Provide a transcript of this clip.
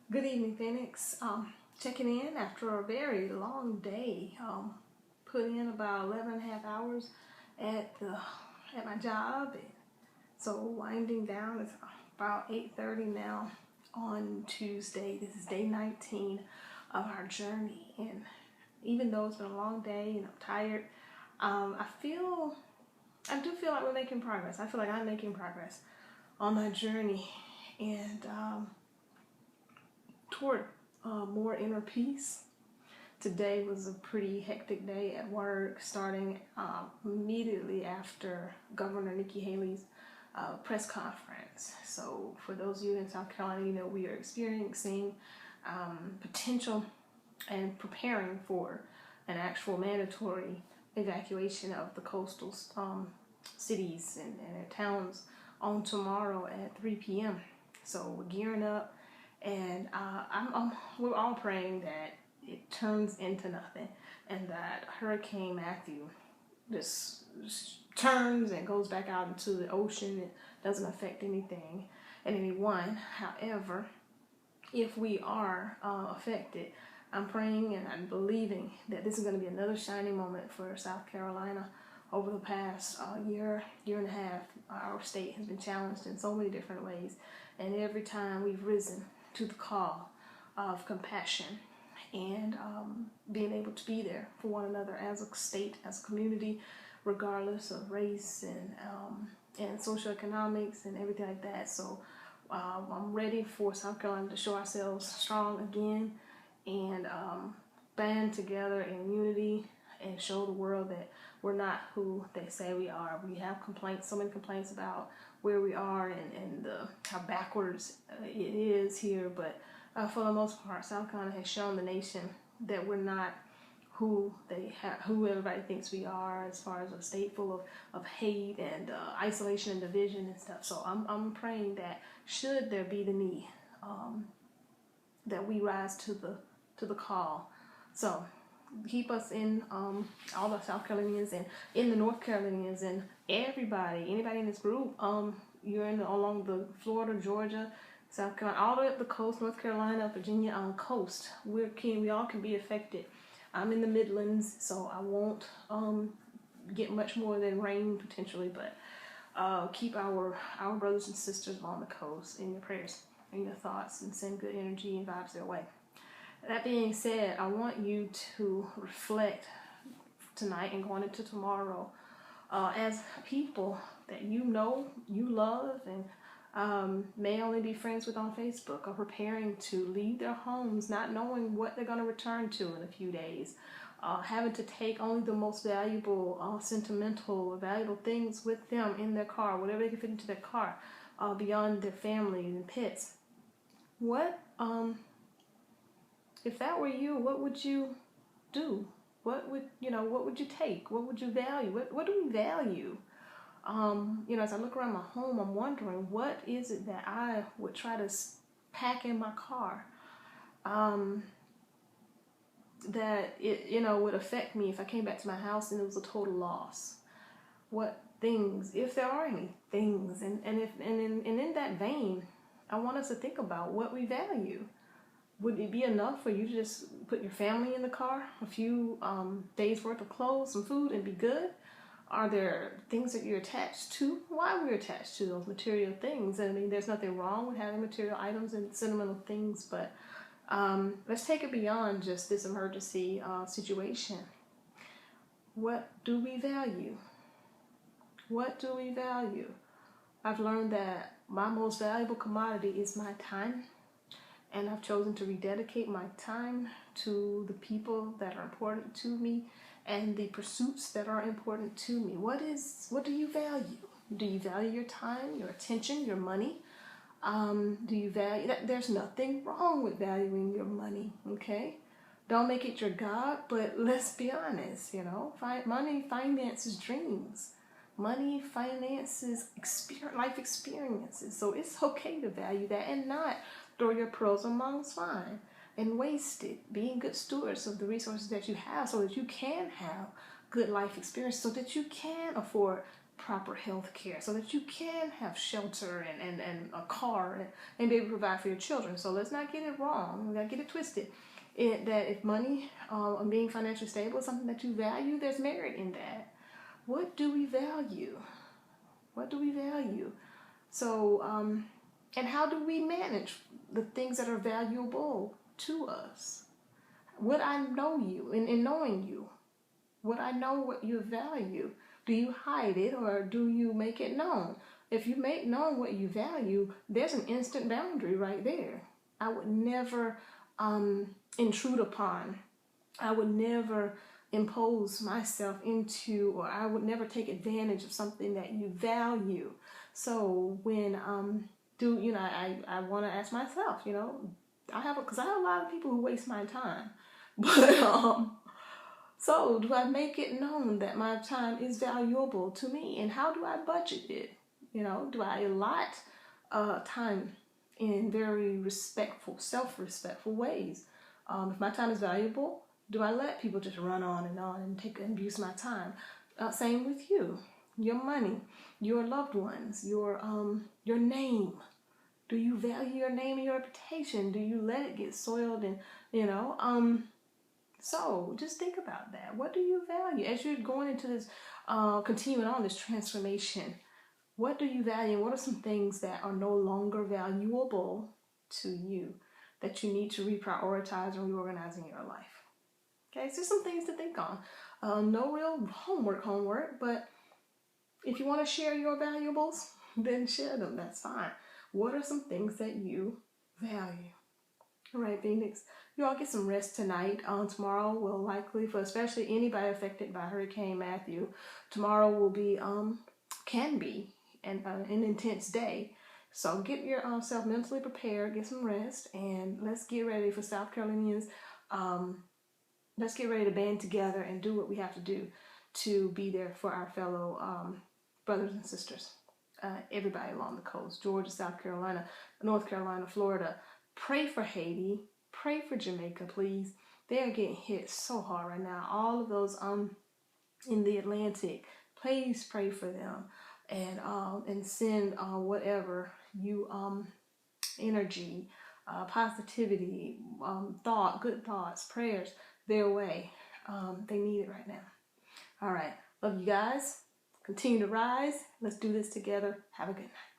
Good evening, Phoenix. Checking in after a very long day. Put in about 11 and a half hours at my job. And so winding down. It's about 8:30 now on Tuesday. This is day 19 of our journey. And even though it's been a long day and I'm tired, I do feel like we're making progress. I feel like I'm making progress on my journey and toward more inner peace. Today was a pretty hectic day at work, starting immediately after Governor Nikki Haley's press conference. So for those of you in South Carolina, you know we are experiencing potential and preparing for an actual mandatory evacuation of the coastal cities and towns on tomorrow at 3 p.m. So we're gearing up, and we're all praying that it turns into nothing, and that Hurricane Matthew just turns and goes back out into the ocean. It doesn't affect anything and anyone. However, if we are affected, I'm praying and I'm believing that this is going to be another shining moment for South Carolina. Over the past year and a half, our state has been challenged in so many different ways, and every time we've risen to the call of compassion and being able to be there for one another as a state, as a community, regardless of race and socioeconomics and everything like that. So I'm ready for South Carolina to show ourselves strong again and band together in unity and show the world that we're not who they say we are. We have complaints, so many complaints about where we are and how backwards it is here, but for the most part, South Carolina has shown the nation that we're not who everybody thinks we are, as far as a state full of hate and isolation and division and stuff. So I'm praying that should there be the need, that we rise to the call. So keep us in all the South Carolinians and in the North Carolinians and anybody in this group. You're along the Florida, Georgia, South Carolina, all the way up the coast, North Carolina, Virginia on the coast. We all can be affected. I'm in the Midlands, so I won't get much more than rain potentially, but keep our brothers and sisters along the coast in your prayers, in your thoughts, and send good energy and vibes their way. That being said, I want you to reflect tonight and going into tomorrow as people that you know, you love, and may only be friends with on Facebook, are preparing to leave their homes, not knowing what they're going to return to in a few days, having to take only the most valuable, sentimental, valuable things with them in their car, whatever they can fit into their car, beyond their family and pets. If that were you, what would you do? What would you take? What would you value? What do we value? As I look around my home, I'm wondering, what is it that I would try to pack in my car that it would affect me if I came back to my house and it was a total loss? What things, if there are any things, and in that vein, I want us to think about what we value. Would it be enough for you to just put your family in the car, a few days worth of clothes, some food, and be good? Are there things that you're attached to? Why are we attached to those material things? I mean, there's nothing wrong with having material items and sentimental things, but let's take it beyond just this emergency situation. What do we value? What do we value? I've learned that my most valuable commodity is my time. And I've chosen to rededicate my time to the people that are important to me and the pursuits that are important to me. What do you value? Do you value your time, your attention, your money? Do you value that? There's nothing wrong with valuing your money, okay? Don't make it your God, but let's be honest, money finances dreams. Money finances life experiences. So it's okay to value that and not throw your pearls among swine and waste it. Being good stewards of the resources that you have so that you can have good life experience, so that you can afford proper health care so that you can have shelter and a car and be able to provide for your children. So let's not get it wrong. We got to get it twisted. That if money and being financially stable is something that you value, there's merit in that. What do we value? What do we value? So, and how do we manage the things that are valuable to us? Would I know you in knowing you? Would I know what you value? Do you hide it or do you make it known? If you make known what you value, there's an instant boundary right there. I would never intrude upon. I would never impose myself into, or I would never take advantage of something that you value. So when I want to ask myself, because I have a lot of people who waste my time, but so do I make it known that my time is valuable to me, and how do I budget it? Do I allot time in very respectful, self-respectful ways? If my time is valuable, do I let people just run on and take and abuse my time? Same with you, your money, your loved ones, your name. Do you value your name and your reputation? Do you let it get soiled and So just think about that. What do you value as you're going into this, continuing on this transformation? What do you value? What are some things that are no longer valuable to you that you need to reprioritize and reorganize in your life? Okay, so some things to think on. No real homework, but if you want to share your valuables, then share them. That's fine. What are some things that you value? All right, Phoenix, you all get some rest tonight. Tomorrow will likely, for especially anybody affected by Hurricane Matthew, tomorrow will be, can be an intense day. So get yourself mentally prepared, get some rest, and let's get ready for South Carolinians. Let's get ready to band together and do what we have to do to be there for our fellow brothers and sisters. Everybody along the coast, Georgia, South Carolina, North Carolina, Florida. Pray for Haiti. Pray for Jamaica, please. They are getting hit so hard right now. All of those in the Atlantic. Please pray for them and send whatever you energy, positivity, good thoughts, prayers their way. They need it right now. All right. Love you guys. Continue to rise. Let's do this together. Have a good night.